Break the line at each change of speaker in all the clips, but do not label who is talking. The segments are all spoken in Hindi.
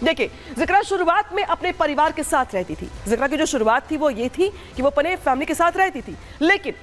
देखिए, जिक्रा शुरुआत में अपने परिवार के साथ रहती थी। जिक्रा की जो शुरुआत थी वो ये थी कि वो अपने फैमिली के साथ रहती थी, लेकिन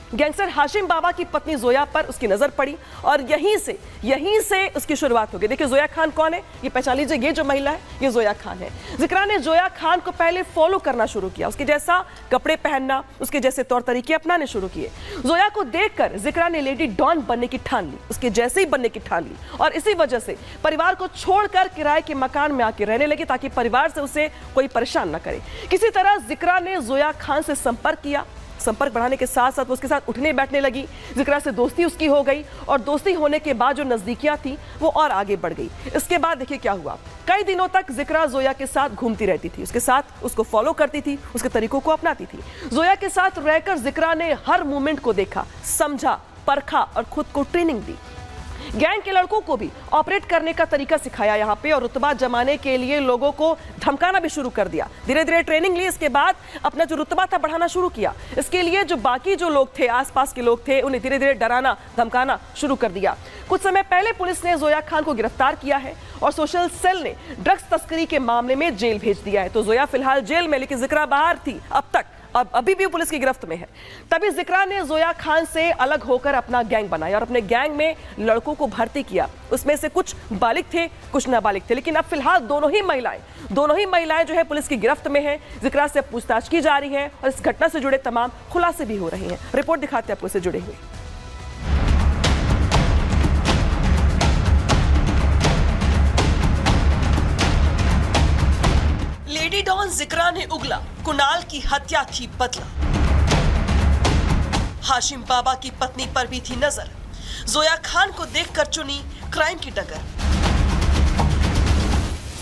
गैंगस्टर हाशिम बाबा की पत्नी जोया पर उसकी नजर पड़ी और यहीं से उसकी शुरुआत हो गई। देखिए, जोया खान कौन है, ये पहचान लीजिए, ये जो महिला है ये जोया खान है। जिक्रा ने जोया खान को पहले फॉलो करना शुरू किया, उसके जैसा कपड़े पहनना, उसके जैसे तौर तरीके अपनाने शुरू किए। जोया को देखकर जिक्रा ने लेडी डॉन बनने की ठान ली, उसके जैसे ही बनने की ठान ली और इसी वजह से परिवार को छोड़कर किराए के मकान में आके रहने लगी ताकि परिवार से उसे कोई परेशान न करे। किसी तरह जिक्रा ने जोया खान से संपर्क किया, संपर्क बढ़ाने के साथ साथ उसके साथ उठने बैठने लगी। जिक्रा से दोस्ती उसकी हो गई और दोस्ती होने के बाद जो नजदीकियां थी वो और आगे बढ़ गई। इसके बाद देखिए क्या हुआ, कई दिनों तक जिक्रा जोया के साथ घूमती रहती थी, उसके साथ उसको फॉलो करती थी, उसके तरीकों को अपनाती थी। जोया के साथ रहकर जिक्रा ने हर मूवमेंट को देखा, समझा, परखा और खुद को ट्रेनिंग दी। गैंग के लड़कों को भी ऑपरेट करने का तरीका सिखाया यहाँ पे और रुतबा जमाने के लिए लोगों को धमकाना भी शुरू कर दिया। धीरे धीरे ट्रेनिंग ली, इसके बाद अपना जो रुतबा था बढ़ाना शुरू किया। इसके लिए जो बाकी जो लोग थे, आसपास के लोग थे, उन्हें धीरे धीरे डराना धमकाना शुरू कर दिया। कुछ समय पहले पुलिस ने जोया खान को गिरफ्तार किया है और सोशल सेल ने ड्रग्स तस्करी के मामले में जेल भेज दिया है। तो जोया फिलहाल जेल में, लेकिन जिक्रा बाहर थी अब तक, अब अभी भी पुलिस की गिरफ्त में है। तभी जिक्रा ने जोया खान से अलग होकर अपना गैंग बनाया और अपने गैंग में लड़कों को भर्ती किया। उसमें से कुछ बालिग थे, कुछ नाबालिग थे, लेकिन अब फिलहाल दोनों ही महिलाएं जो है पुलिस की गिरफ्त में हैं। जिक्रा से पूछताछ की जा रही है और इस घटना से जुड़े तमाम खुलासे भी हो रहे हैं। रिपोर्ट दिखाते हैं आपको इससे जुड़े हुए। लेडी डॉन जिक्रा ने उगला, कुणाल की हत्या थी बदला। हाशिम बाबा की पत्नी पर भी थी नजर, जोया खान को देखकर चुनी क्राइम की डगर।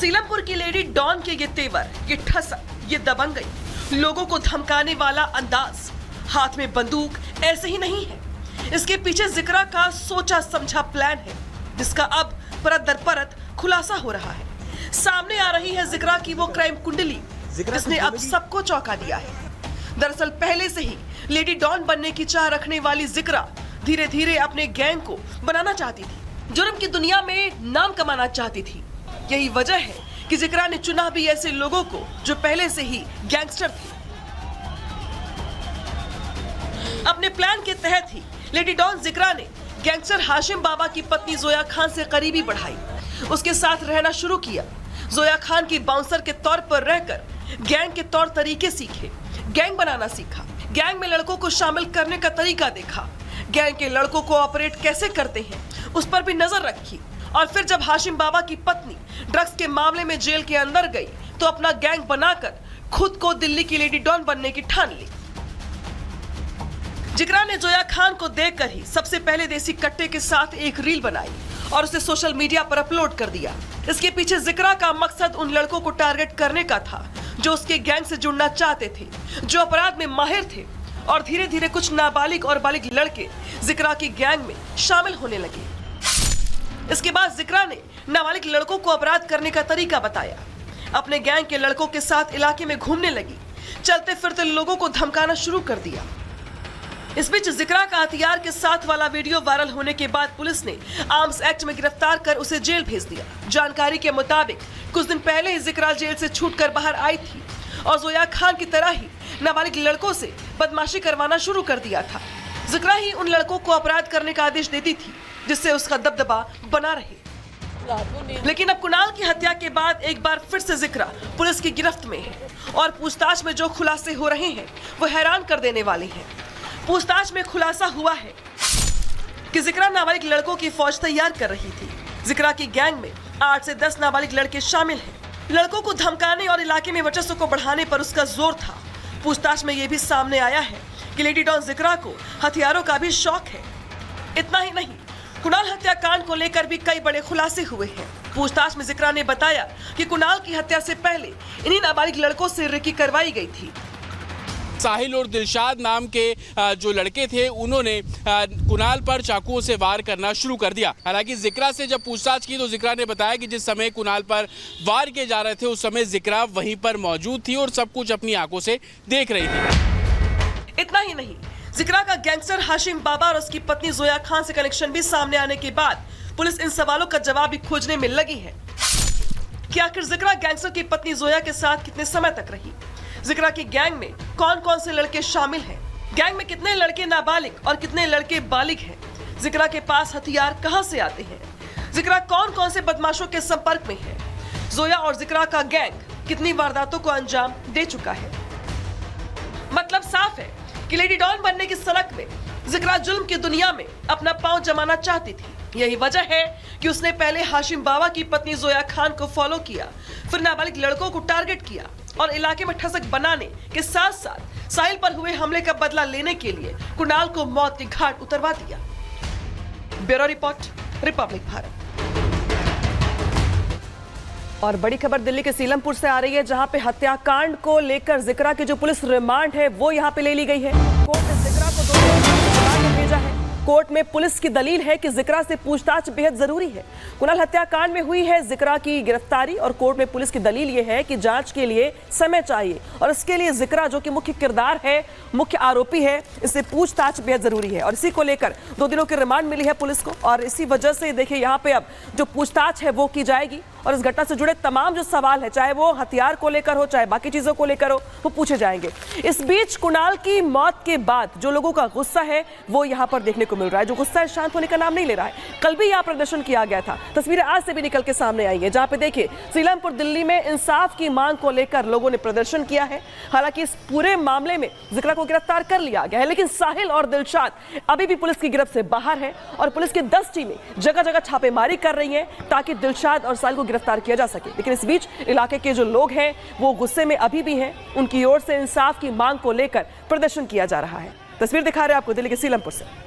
सीलमपुर की लेडी डॉन के ये तेवर, ये ठसक, ये दबंगई, लोगों को धमकाने वाला अंदाज, हाथ में बंदूक ऐसे ही नहीं है। इसके पीछे जिक्रा का सोचा समझा प्लान है, जिसका अब परत दर परत खुलासा हो रहा है। सामने आ रही है जिक्रा की वो क्राइम कुंडली जिसने अब सबको चौंका दिया है। दरअसल पहले से ही लेडी डॉन बनने की चाह रखने वाली जिक्रा धीरे धीरे अपने गैंग को बनाना चाहती थी, जुर्म की दुनिया में नाम कमाना चाहती थी। यही वजह है कि जिक्रा ने चुना भी ऐसे लोगों को जो पहले से ही गैंगस्टर थे। अपने प्लान के तहत ही लेडी डॉन जिक्रा ने गैंगस्टर हाशिम बाबा की पत्नी जोया खान से करीबी बढ़ाई, उसके साथ रहना शुरू किया। जोया खान की बाउंसर के तौर पर रहकर गैंग के तौर तरीके सीखे, गैंग बनाना सीखा, गैंग में लड़कों को शामिल करने का तरीका देखा, गैंग के लड़कों को ऑपरेट कैसे करते हैं उस पर भी नजर रखी। और फिर जब हाशिम बाबा की पत्नी ड्रग्स के मामले में जेल के अंदर गई तो अपना गैंग बनाकर खुद को दिल्ली की लेडी डॉन बनने की ठान ली। जिक्रा ने जोया खान को देखकर ही सबसे पहले देसी कट्टे के साथ एक रील बनाई और उसे सोशल मीडिया पर अपलोड कर दिया। इसके पीछे जिक्रा का मकसद उन लड़कों को टारगेट करने का था जो उसके गैंग से जुड़ना चाहते थे, जो अपराध में माहिर थे। और धीरे धीरे कुछ नाबालिग और बालिग लड़के जिक्रा की गैंग में शामिल होने लगे। इसके बाद जिक्रा ने नाबालिग लड़कों को अपराध करने का तरीका बताया। अपने गैंग के लड़कों के साथ इलाके में घूमने लगी, चलते फिरते लोगों को धमकाना शुरू कर दिया। इस बीच जिक्रा का हथियार के साथ वाला वीडियो वायरल होने के बाद पुलिस ने आर्म्स एक्ट में गिरफ्तार कर उसे जेल भेज दिया। जानकारी के मुताबिक कुछ दिन पहले ही जिक्रा जेल से छूटकर बाहर आई थी और जोया खान की तरह ही नाबालिग लड़कों से बदमाशी करवाना शुरू कर दिया था। जिक्रा ही उन लड़कों को अपराध करने का आदेश देती थी जिससे उसका दबदबा बना रहे। लेकिन अब कुणाल की हत्या के बाद एक बार फिर से जिक्रा पुलिस की गिरफ्त में है और पूछताछ में जो खुलासे हो रहे हैं वो हैरान कर देने वाले हैं। पूछताछ में खुलासा हुआ है कि जिक्रा नाबालिग लड़कों की फौज तैयार कर रही थी। जिक्रा की गैंग में 8 से 10 नाबालिग लड़के शामिल हैं। लड़कों को धमकाने और इलाके में वर्चस्व को बढ़ाने पर उसका जोर था। पूछताछ में यह भी सामने आया है कि लेडी डॉन जिक्रा को हथियारों का भी शौक है। इतना ही नहीं, कुणाल हत्याकांड को लेकर भी कई बड़े खुलासे हुए हैं। पूछताछ में जिक्रा ने बताया कि कुणाल की हत्या से पहले इन्हीं नाबालिग लड़कों से रेकी करवाई गई थी।
साहिल और दिलशाद नाम के जो लड़के थे उन्होंने कुणाल पर चाकुओं से वार करना शुरू कर दिया। हालांकि जिक्रा से जब पूछताछ की तो जिक्रा ने बताया कि जिस समय कुणाल पर वार किए जा रहे थे उस समय जिक्रा वहीं पर मौजूद थी और सब कुछ अपनी आंखों से देख रही थी।
इतना ही नहीं, जिक्रा का गैंगस्टर हाशिम बाबा और उसकी पत्नी जोया खान से कनेक्शन भी सामने आने के बाद पुलिस इन सवालों का जवाब भी खोजने में लगी है कि आखिर जिक्रा गैंगस्टर की पत्नी जोया के साथ कितने समय तक रही, जिक्रा की गैंग में कौन कौन से लड़के शामिल हैं, गैंग में कितने लड़के नाबालिग और कितने लड़के बालिग हैं, जिक्रा के पास हथियार कहां से आते हैं, जिक्रा कौन कौन से बदमाशों के संपर्क में है, जोया और जिक्रा का गैंग कितनी वारदातों को अंजाम दे चुका है। मतलब साफ है कि लेडी डॉन बनने की सड़क में जिक्रा जुल्म की दुनिया में अपना पांव जमाना चाहती थी। यही वजह है कि उसने पहले हाशिम बाबा की पत्नी जोया खान को फॉलो किया, फिर नाबालिग लड़कों को टारगेट किया और इलाके में ठसक बनाने के साथ साथ साहिल पर हुए हमले का बदला लेने के लिए कुणाल को मौत के घाट उतरवा दिया। Bureau report, Republic Bharat. और बड़ी खबर दिल्ली के सीलमपुर से आ रही है, जहां पे हत्याकांड को लेकर जिक्रा की जो पुलिस रिमांड है वो यहां पे ले ली गई है। कोर्ट ने जिक्रा को 2 दिन में भेजा है। कोर्ट में पुलिस की दलील है कि जिक्रा से पूछताछ बेहद जरूरी है। कुणाल हत्याकांड में हुई है जिक्रा की गिरफ्तारी और कोर्ट में पुलिस की दलील यह है कि जांच के लिए समय चाहिए और इसके लिए जिक्रा जो कि मुख्य किरदार है, मुख्य आरोपी है, इससे पूछताछ बेहद जरूरी है। और इसी को लेकर 2 दिनों की रिमांड मिली है पुलिस को और इसी वजह से देखिए यहाँ पे अब जो पूछताछ है वो की जाएगी और इस घटना से जुड़े तमाम जो सवाल है, चाहे वो हथियार को लेकर हो, चाहे बाकी चीजों को लेकर हो, वो पूछे जाएंगे। इस बीच कुणाल की मौत के बाद जो लोगों का गुस्सा है वो यहाँ पर देखने को मिल रहा है। जो गुस्सा है शांत होने का नाम नहीं ले रहा है। कल भी यहाँ प्रदर्शन किया गया था, तस्वीरें आज से भी निकल के सामने आई है, जहाँ पे देखिए सीलमपुर दिल्ली में इंसाफ की मांग को लेकर लोगों ने प्रदर्शन किया है। हालांकि इस पूरे मामले में जिक्रा को गिरफ्तार कर लिया गया है, लेकिन साहिल और दिलशाद अभी भी पुलिस की गिरफ्त से बाहर है और पुलिस की 10 टीमें जगह जगह छापेमारी कर रही है ताकि दिलशाद और साहिल को गिरफ्तार किया जा सके। लेकिन इस बीच इलाके के जो लोग हैं वो गुस्से में अभी भी हैं। उनकी ओर से इंसाफ की मांग को लेकर प्रदर्शन किया जा रहा है। तस्वीर दिखा रहे हैं आपको दिल्ली के सीलमपुर से।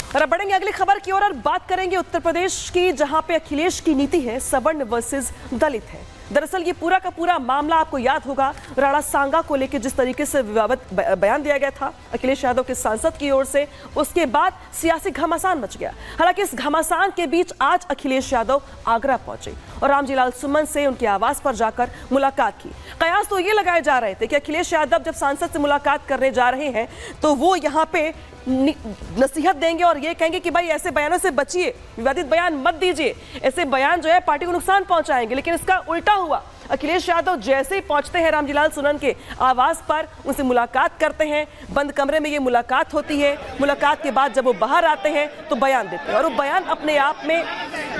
और अब बढ़ेंगे अगली खबर की ओर और बात करेंगे उत्तर प्रदेश की, जहां पे अखिलेश की नीति है सवर्ण वर्सेस दलित है। दरअसल ये पूरा का पूरा मामला आपको याद होगा, राणा सांगा को लेकर जिस तरीके से विवादित बयान दिया गया था अखिलेश यादव के सांसद की ओर से, उसके बाद सियासी घमासान मच गया। हालांकि इस घमासान के बीच आज अखिलेश यादव आगरा पहुंचे और रामजीलाल सुमन से उनके आवास पर जाकर मुलाकात की। कयास तो ये लगाए जा रहे थे कि अखिलेश यादव जब सांसद से मुलाकात करने जा रहे हैं तो वो यहाँ पे नसीहत देंगे और ये कहेंगे कि भाई ऐसे बयानों से बचिए, विवादित बयान मत दीजिए, ऐसे बयान जो है पार्टी को नुकसान पहुंचाएंगे। लेकिन इसका उल्टा हुआ। अखिलेश यादव जैसे ही पहुंचते हैं रामजीलाल सुमन के आवास पर, उनसे मुलाकात करते हैं, बंद कमरे में ये मुलाकात होती है। मुलाकात के बाद जब वो बाहर आते हैं तो बयान देते हैं और वो बयान अपने आप में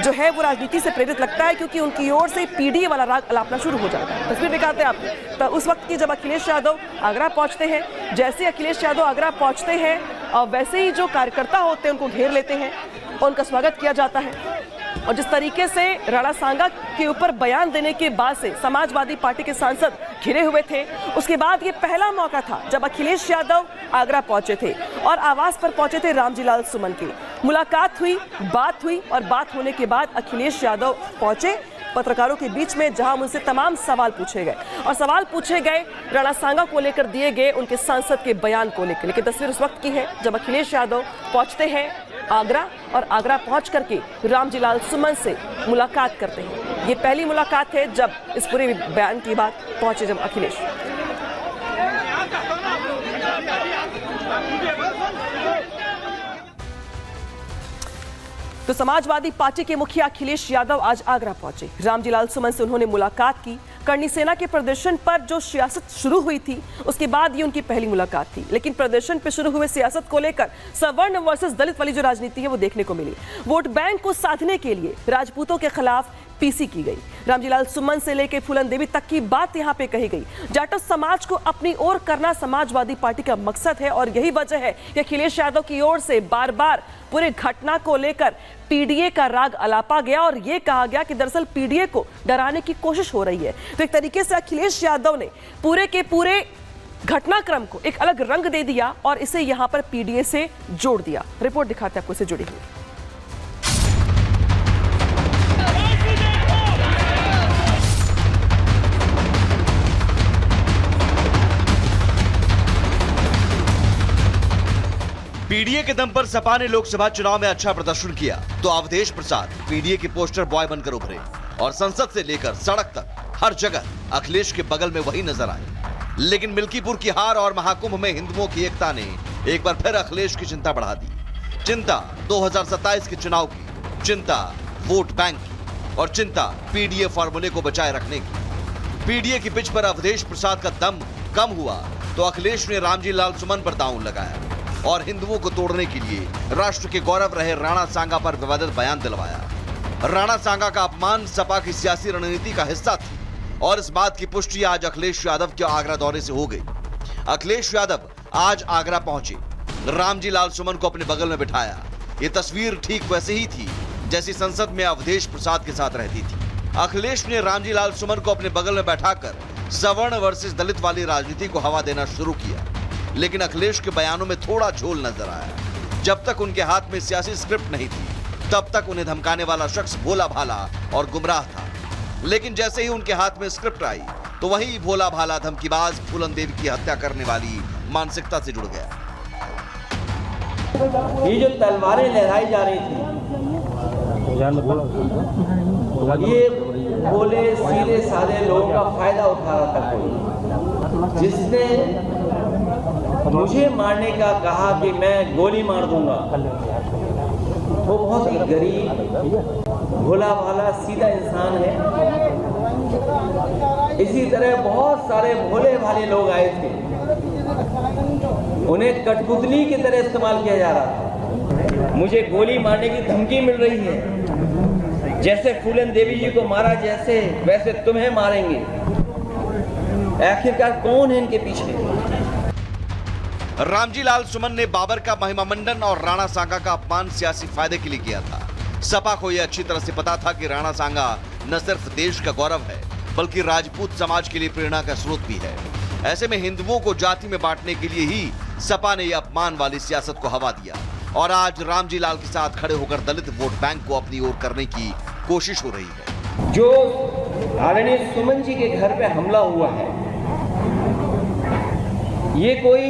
जो है वो राजनीति से प्रेरित लगता है, क्योंकि उनकी ओर से पीडीए वाला राग अलापना शुरू हो जाता है। तस्वीर दिखाते हैं आपको तो उस वक्त की जब अखिलेश यादव आगरा पहुंचते हैं। जैसे अखिलेश यादव आगरा पहुंचते हैं और वैसे ही जो कार्यकर्ता होते हैं उनको घेर लेते हैं और उनका स्वागत किया जाता है। और जिस तरीके से राणा सांगा के ऊपर बयान देने के बाद से समाजवादी पार्टी के सांसद घिरे हुए थे, उसके बाद ये पहला मौका था जब अखिलेश यादव आगरा पहुंचे थे और आवास पर पहुंचे थे रामजीलाल सुमन के। मुलाकात हुई, बात हुई और बात होने के बाद अखिलेश यादव पहुंचे पत्रकारों के बीच में, जहां उनसे तमाम सवाल पूछे गए और सवाल पूछे गए राणा सांगा को लेकर दिए गए उनके सांसद के बयान को लेकर। लेकिन तस्वीर उस वक्त की है जब अखिलेश यादव पहुंचते हैं आगरा और आगरा पहुंच करके रामजीलाल सुमन से मुलाकात करते हैं। ये पहली मुलाकात है जब इस पूरे बयान की बात पहुंचे जब अखिलेश। तो समाजवादी पार्टी के मुखिया अखिलेश यादव आज आगरा पहुंचे। रामजीलाल सुमन से उन्होंने मुलाकात की। करणी सेना के प्रदर्शन पर जो सियासत शुरू हुई थी उसके बाद ये उनकी पहली मुलाकात थी। लेकिन प्रदर्शन पर शुरू हुए सियासत को लेकर सवर्ण वर्सेस दलित वाली जो राजनीति है वो देखने को मिली। वोट बैंक को साधने के लिए राजपूतों के खिलाफ पीसी की गई। रामजीलाल सुमन से लेकर फूलन देवी तक की बात यहाँ पे कही गई। जाटव समाज को अपनी ओर करना समाजवादी पार्टी का मकसद है और यही वजह है कि अखिलेश यादव की ओर से बार बार पूरे घटना को लेकर पीडीए का राग अलापा गया और यह कहा गया कि दरअसल पीडीए को डराने की कोशिश हो रही है। तो एक तरीके से अखिलेश यादव ने पूरे के पूरे घटनाक्रम को एक अलग रंग दे दिया और इसे यहां पर पीडीए से जोड़ दिया। रिपोर्ट दिखाते हैं आपको इससे जुड़ी हुई।
पीडीए के दम पर सपा ने लोकसभा चुनाव में अच्छा प्रदर्शन किया तो अवधेश प्रसाद पीडीए के पोस्टर बॉय बनकर उभरे और संसद से लेकर सड़क तक हर जगह अखिलेश के बगल में वही नजर आए। लेकिन मिल्कीपुर की हार और महाकुंभ में हिंदुओं की एकता ने एक बार फिर अखिलेश की चिंता बढ़ा दी। चिंता 2027 के चुनाव की, चिंता वोट बैंक की और चिंता पीडीए फॉर्मूले को बचाए रखने की। पीडीए की पिच पर अवधेश प्रसाद का दम कम हुआ तो अखिलेश ने रामजी लाल सुमन पर दांव लगाया और हिंदुओं को तोड़ने के लिए राष्ट्र के गौरव रहे राणा सांगा पर विवादित बयान दिलवाया। राणा सांगा का अपमान सपा की सियासी रणनीति का हिस्सा थी और इस बात की पुष्टि आज अखिलेश यादव के आगरा दौरे से हो गई। अखिलेश यादव आज आगरा पहुंचे, रामजी लाल सुमन को अपने बगल में बिठाया। ये तस्वीर ठीक वैसे ही थी जैसी संसद में अवधेश प्रसाद के साथ रहती थी। अखिलेश ने रामजी लाल सुमन को अपने बगल में बैठाकर सवर्ण वर्सेस दलित वाली राजनीति को हवा देना शुरू किया, लेकिन अखिलेश के बयानों में थोड़ा झोल नजर आया। जब तक उनके हाथ में सियासी स्क्रिप्ट नहीं थी तब तक उन्हें धमकाने वाला शख्स भोला भाला और गुमराह था, लेकिन जैसे ही उनके हाथ में स्क्रिप्ट आई तो वही भोला भाला धमकीबाज फूलन देवी की हत्या करने वाली मानसिकता से जुड़ गया।
ये जो तलवारें लहराई जा रही थी, ये भोले सीधे साधे लोगों का फायदा उठा रहा था कोई, जिसने मुझे मारने का कहा कि मैं गोली मार दूंगा, वो बहुत ही गरीब भोला भाला सीधा इंसान है। इसी तरह बहुत सारे भोले भाले लोग आए थे, उन्हें कठपुतली की तरह इस्तेमाल किया जा रहा था। मुझे गोली मारने की धमकी मिल रही है, जैसे फूलन देवी जी को मारा जैसे वैसे तुम्हें मारेंगे। आखिरकार कौन है इनके पीछे?
रामजी लाल सुमन ने बाबर का महिमा मंडन और राणा सांगा का अपमान सियासी फायदे के लिए किया था। सपा को यह अच्छी तरह से पता था कि राणा सांगा न सिर्फ देश का गौरव है बल्कि राजपूत समाज के लिए प्रेरणा का स्रोत भी है। ऐसे में हिंदुओं को जाति में बांटने के लिए ही सपा ने यह अपमान वाली सियासत को हवा दिया और आज रामजी लाल के साथ खड़े होकर दलित वोट बैंक को अपनी ओर करने की कोशिश हो रही है।
जो आदरणीय सुमन जी के घर पे हमला हुआ है, ये कोई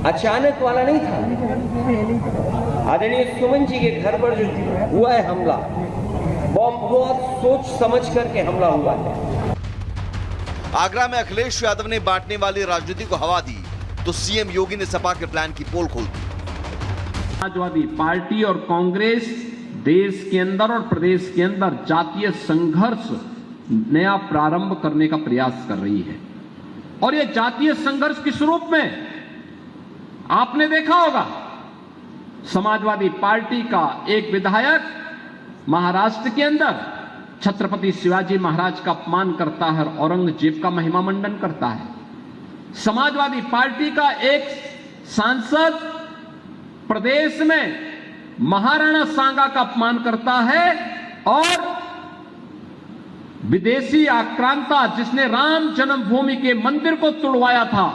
अचानक वाला नहीं था। आदरणीय सुमन जी के घर पर जो हुआ है हमला, बहुत सोच समझ करके हमला हुआ है।
आगरा में अखिलेश यादव ने बांटने वाली राजनीति को हवा दी तो सीएम योगी ने सपा के प्लान की पोल खोल दी।
समाजवादी पार्टी और कांग्रेस देश के अंदर और प्रदेश के अंदर जातीय संघर्ष नया प्रारंभ करने का प्रयास कर रही है और यह जातीय संघर्ष किस रूप में? आपने देखा होगा, समाजवादी पार्टी का एक विधायक महाराष्ट्र के अंदर छत्रपति शिवाजी महाराज का अपमान करता है और औरंगजेब का महिमा मंडन करता है। समाजवादी पार्टी का एक सांसद प्रदेश में महाराणा सांगा का अपमान करता है और विदेशी आक्रांता जिसने राम जन्मभूमि के मंदिर को तोड़वाया था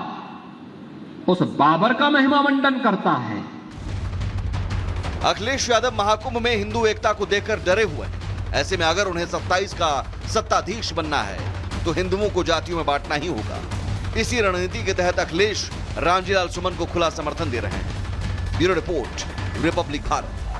उस बाबर का महिमा मंडन करता है।
अखिलेश यादव महाकुंभ में हिंदू एकता को देखकर डरे हुए हैं। ऐसे में अगर उन्हें 27 का सत्ताधीश बनना है तो हिंदुओं को जातियों में बांटना ही होगा। इसी रणनीति के तहत अखिलेश रामजी लाल सुमन को खुला समर्थन दे रहे हैं। Bureau report, Republic Bharat.